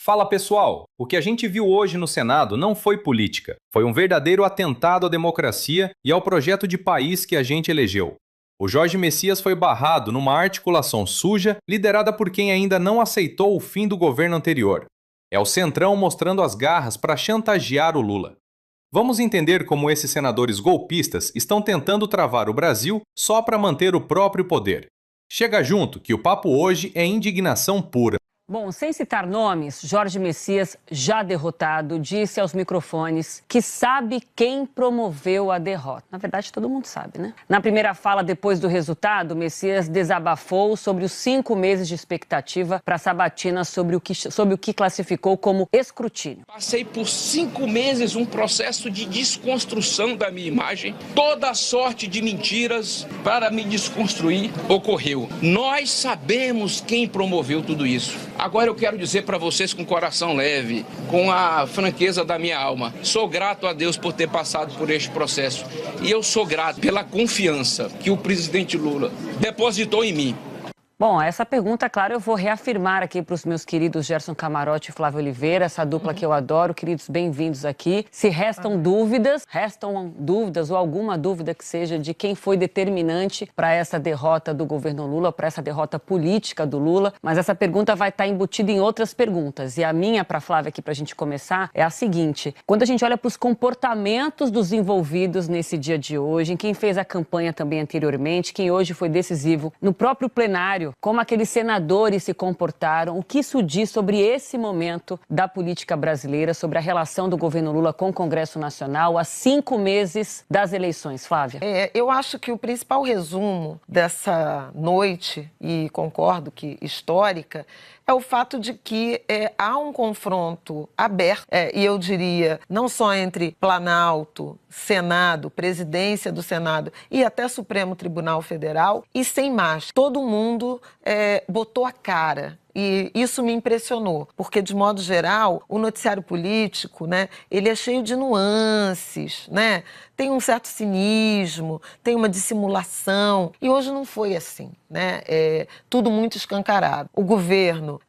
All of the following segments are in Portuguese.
Fala pessoal, o que a gente viu hoje no Senado não foi política, foi um verdadeiro atentado à democracia e ao projeto de país que a gente elegeu. O Jorge Messias foi barrado numa articulação suja liderada por quem ainda não aceitou o fim do governo anterior. É o Centrão mostrando as garras para chantagear o Lula. Vamos entender como esses senadores golpistas estão tentando travar o Brasil só para manter o próprio poder. Chega junto que o papo hoje é indignação pura. Bom, sem citar nomes, Jorge Messias, já derrotado, disse aos microfones que sabe quem promoveu a derrota. Na verdade, todo mundo sabe, né? Na primeira fala, depois do resultado, Messias desabafou sobre os 5 meses de expectativa para a sabatina sobre o que classificou como escrutínio. Passei por 5 meses um processo de desconstrução da minha imagem. Toda sorte de mentiras para me desconstruir ocorreu. Nós sabemos quem promoveu tudo isso. Agora eu quero dizer para vocês com o coração leve, com a franqueza da minha alma, sou grato a Deus por ter passado por este processo. E eu sou grato pela confiança que o presidente Lula depositou em mim. Bom, essa pergunta, claro, eu vou reafirmar aqui para os meus queridos Gerson Camarote e Flávio Oliveira, essa dupla que eu adoro. Queridos, bem-vindos aqui. Se restam dúvidas ou alguma dúvida que seja de quem foi determinante para essa derrota do governo Lula, para essa derrota política do Lula, mas essa pergunta vai estar embutida em outras perguntas. E a minha, para a Flávia aqui, para a gente começar, é a seguinte. Quando a gente olha para os comportamentos dos envolvidos nesse dia de hoje, em quem fez a campanha também anteriormente, quem hoje foi decisivo no próprio plenário, como aqueles senadores se comportaram, o que isso diz sobre esse momento da política brasileira, sobre a relação do governo Lula com o Congresso Nacional, há 5 meses das eleições. Flávia? Eu acho que o principal resumo dessa noite, e concordo que histórica, é o fato de que há um confronto aberto, e eu diria, não só entre Planalto, Senado, presidência do Senado e até Supremo Tribunal Federal, e sem máscara. Todo mundo botou a cara. E isso me impressionou, porque, de modo geral, o noticiário político, né, ele é cheio de nuances, né? Tem um certo cinismo, tem uma dissimulação, e hoje não foi assim, né? Tudo muito escancarado. O governo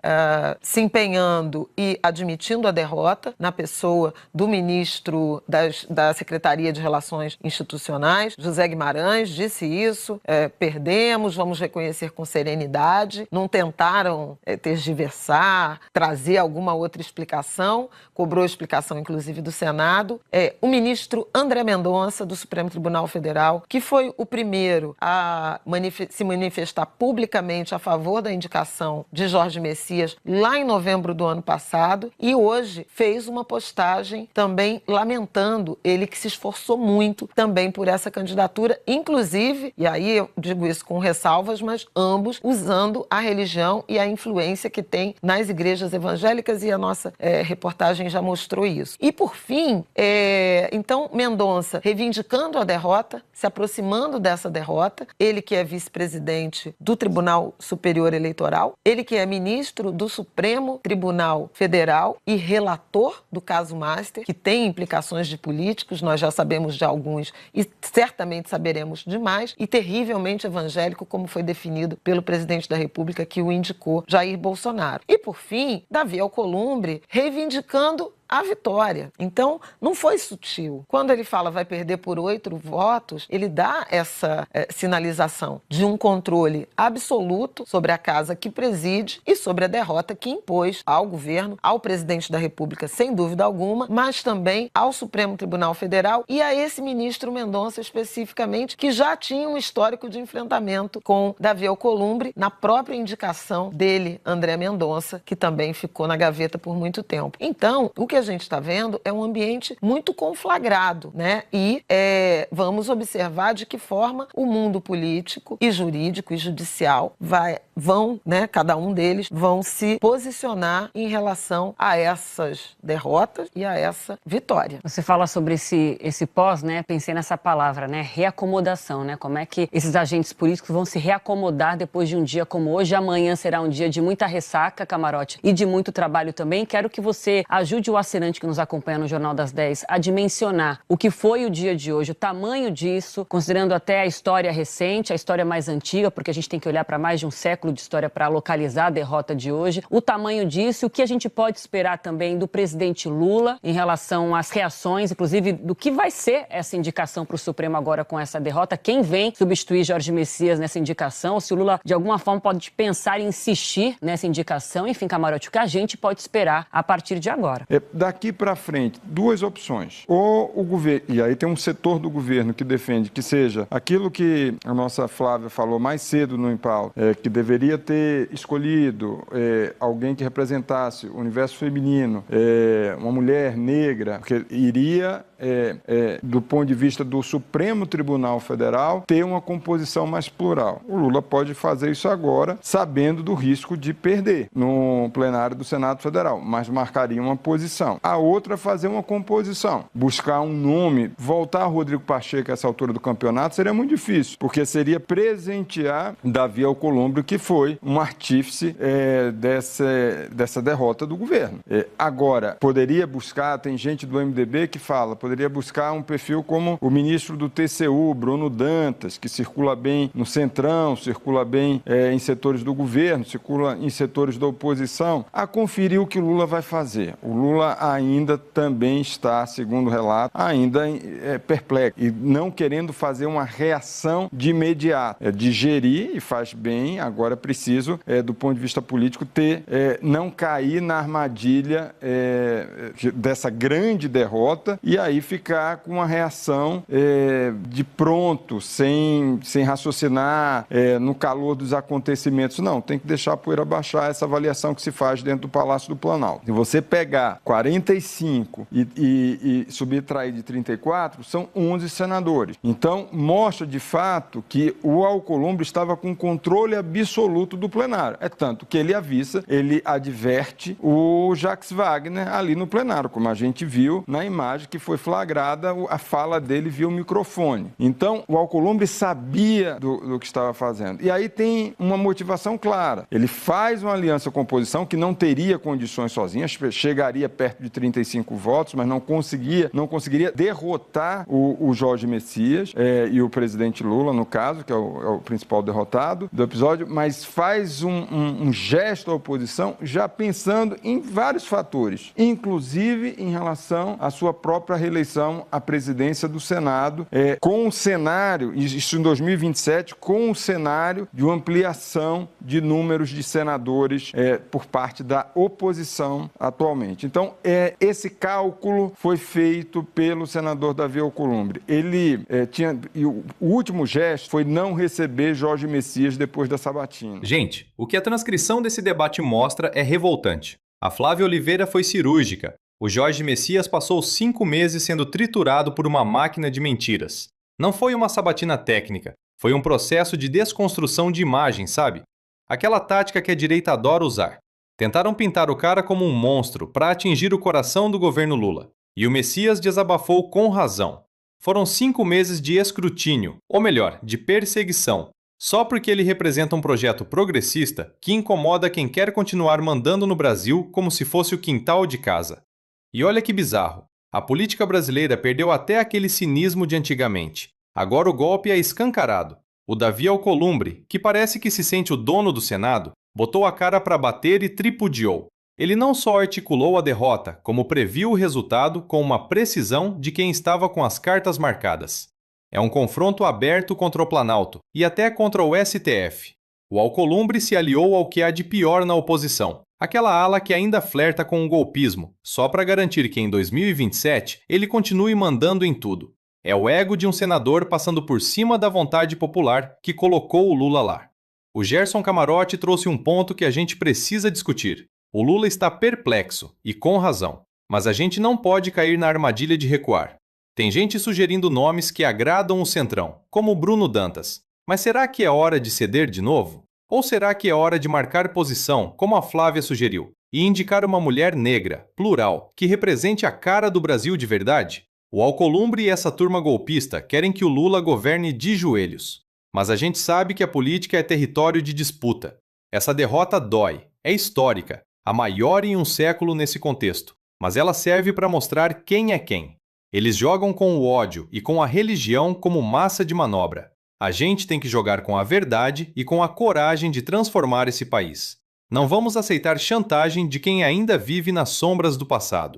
se empenhando e admitindo a derrota na pessoa do ministro da Secretaria de Relações Institucionais, José Guimarães, disse isso, perdemos, vamos reconhecer com serenidade, não tentaram tergiversar, trazer alguma outra explicação, cobrou explicação, inclusive, do Senado. O ministro André Mendonça, do Supremo Tribunal Federal, que foi o primeiro a se manifestar publicamente a favor da indicação de Jorge Messias lá em novembro do ano passado, e hoje fez uma postagem também lamentando ele que se esforçou muito também por essa candidatura, inclusive, e aí eu digo isso com ressalvas, mas ambos usando a religião e a influência que tem nas igrejas evangélicas, e a nossa reportagem já mostrou isso. E, por fim, então, Mendonça reivindicando a derrota, se aproximando dessa derrota, ele que é vice-presidente do Tribunal Superior Eleitoral, ele que é ministro do Supremo Tribunal Federal e relator do caso Master, que tem implicações de políticos, nós já sabemos de alguns e certamente saberemos de mais, e terrivelmente evangélico, como foi definido pelo presidente da República, que o indicou, Jair Bolsonaro. E, por fim, Davi Alcolumbre reivindicando a vitória. Então, não foi sutil. Quando ele fala vai perder por 8 votos, ele dá essa sinalização de um controle absoluto sobre a casa que preside e sobre a derrota que impôs ao governo, ao presidente da República, sem dúvida alguma, mas também ao Supremo Tribunal Federal e a esse ministro Mendonça especificamente, que já tinha um histórico de enfrentamento com Davi Alcolumbre na própria indicação dele, André Mendonça, que também ficou na gaveta por muito tempo. Então, o que a gente está vendo é um ambiente muito conflagrado, né? E vamos observar de que forma o mundo político e jurídico e judicial vão, né? Cada um deles vão se posicionar em relação a essas derrotas e a essa vitória. Você fala sobre esse pós, né? Pensei nessa palavra, né? Reacomodação, né? Como é que esses agentes políticos vão se reacomodar depois de um dia como hoje? Amanhã será um dia de muita ressaca, Camarote, e de muito trabalho também. Quero que você ajude o assinante que nos acompanha no Jornal das 10 a dimensionar o que foi o dia de hoje, o tamanho disso, considerando até a história recente, a história mais antiga, porque a gente tem que olhar para mais de um século de história para localizar a derrota de hoje, o tamanho disso, o que a gente pode esperar também do presidente Lula em relação às reações, inclusive do que vai ser essa indicação para o Supremo agora com essa derrota, quem vem substituir Jorge Messias nessa indicação, se o Lula de alguma forma pode pensar em insistir nessa indicação, enfim, Camarote, o que a gente pode esperar a partir de agora? Daqui para frente, duas opções. Ou o governo, e aí tem um setor do governo que defende que seja aquilo que a nossa Flávia falou mais cedo no Impau, que deveria ter escolhido alguém que representasse o universo feminino, uma mulher negra, que iria, do ponto de vista do Supremo Tribunal Federal, ter uma composição mais plural. O Lula pode fazer isso agora, sabendo do risco de perder no plenário do Senado Federal, mas marcaria uma posição. A outra é fazer uma composição, buscar um nome, voltar a Rodrigo Pacheco a essa altura do campeonato seria muito difícil, porque seria presentear Davi Alcolumbre, que foi um artífice dessa derrota do governo. Agora, poderia buscar, tem gente do MDB que fala, poderia buscar um perfil como o ministro do TCU, Bruno Dantas, que circula bem no Centrão, circula bem em setores do governo, circula em setores da oposição, a conferir o que o Lula vai fazer. O Lula ainda também está, segundo o relato, ainda perplexo e não querendo fazer uma reação de imediato. Digerir, e faz bem, agora é preciso, do ponto de vista político, não cair na armadilha dessa grande derrota e aí ficar com uma reação de pronto, sem raciocinar no calor dos acontecimentos. Não, tem que deixar a poeira baixar, essa avaliação que se faz dentro do Palácio do Planalto. Se você pegar 45 e subtrair de 34, são 11 senadores. Então, mostra de fato que o Alcolumbre estava com controle absoluto do plenário. É tanto que ele avisa, ele adverte o Jacques Wagner ali no plenário, como a gente viu na imagem que foi flagrada a fala dele via o microfone. Então, o Alcolumbre sabia do que estava fazendo. E aí tem uma motivação clara. Ele faz uma aliança com a oposição que não teria condições sozinha, chegaria perto de 35 votos, mas não conseguiria derrotar o Jorge Messias e o presidente Lula, no caso, que é o principal derrotado do episódio, mas faz um gesto à oposição já pensando em vários fatores, inclusive em relação à sua própria reeleição à presidência do Senado, com o cenário, isso em 2027, com o cenário de uma ampliação de números de senadores por parte da oposição atualmente. Então, esse cálculo foi feito pelo senador Davi Alcolumbre. E o último gesto foi não receber Jorge Messias depois da sabatina. Gente, o que a transcrição desse debate mostra é revoltante. A Flávia Oliveira foi cirúrgica. O Jorge Messias passou 5 meses sendo triturado por uma máquina de mentiras. Não foi uma sabatina técnica, foi um processo de desconstrução de imagem, sabe? Aquela tática que a direita adora usar. Tentaram pintar o cara como um monstro para atingir o coração do governo Lula. E o Messias desabafou com razão. Foram 5 meses de escrutínio, ou melhor, de perseguição, só porque ele representa um projeto progressista que incomoda quem quer continuar mandando no Brasil como se fosse o quintal de casa. E olha que bizarro, a política brasileira perdeu até aquele cinismo de antigamente. Agora o golpe é escancarado. O Davi Alcolumbre, que parece que se sente o dono do Senado, botou a cara para bater e tripudiou. Ele não só articulou a derrota, como previu o resultado com uma precisão de quem estava com as cartas marcadas. É um confronto aberto contra o Planalto e até contra o STF. O Alcolumbre se aliou ao que há de pior na oposição, aquela ala que ainda flerta com o golpismo, só para garantir que em 2027 ele continue mandando em tudo. É o ego de um senador passando por cima da vontade popular que colocou o Lula lá. O Gerson Camarote trouxe um ponto que a gente precisa discutir. O Lula está perplexo, e com razão, mas a gente não pode cair na armadilha de recuar. Tem gente sugerindo nomes que agradam o Centrão, como Bruno Dantas. Mas será que é hora de ceder de novo? Ou será que é hora de marcar posição, como a Flávia sugeriu, e indicar uma mulher negra, plural, que represente a cara do Brasil de verdade? O Alcolumbre e essa turma golpista querem que o Lula governe de joelhos. Mas a gente sabe que a política é território de disputa. Essa derrota dói, é histórica, a maior em um século nesse contexto. mas ela serve para mostrar quem é quem. Eles jogam com o ódio e com a religião como massa de manobra. A gente tem que jogar com a verdade e com a coragem de transformar esse país. Não vamos aceitar chantagem de quem ainda vive nas sombras do passado.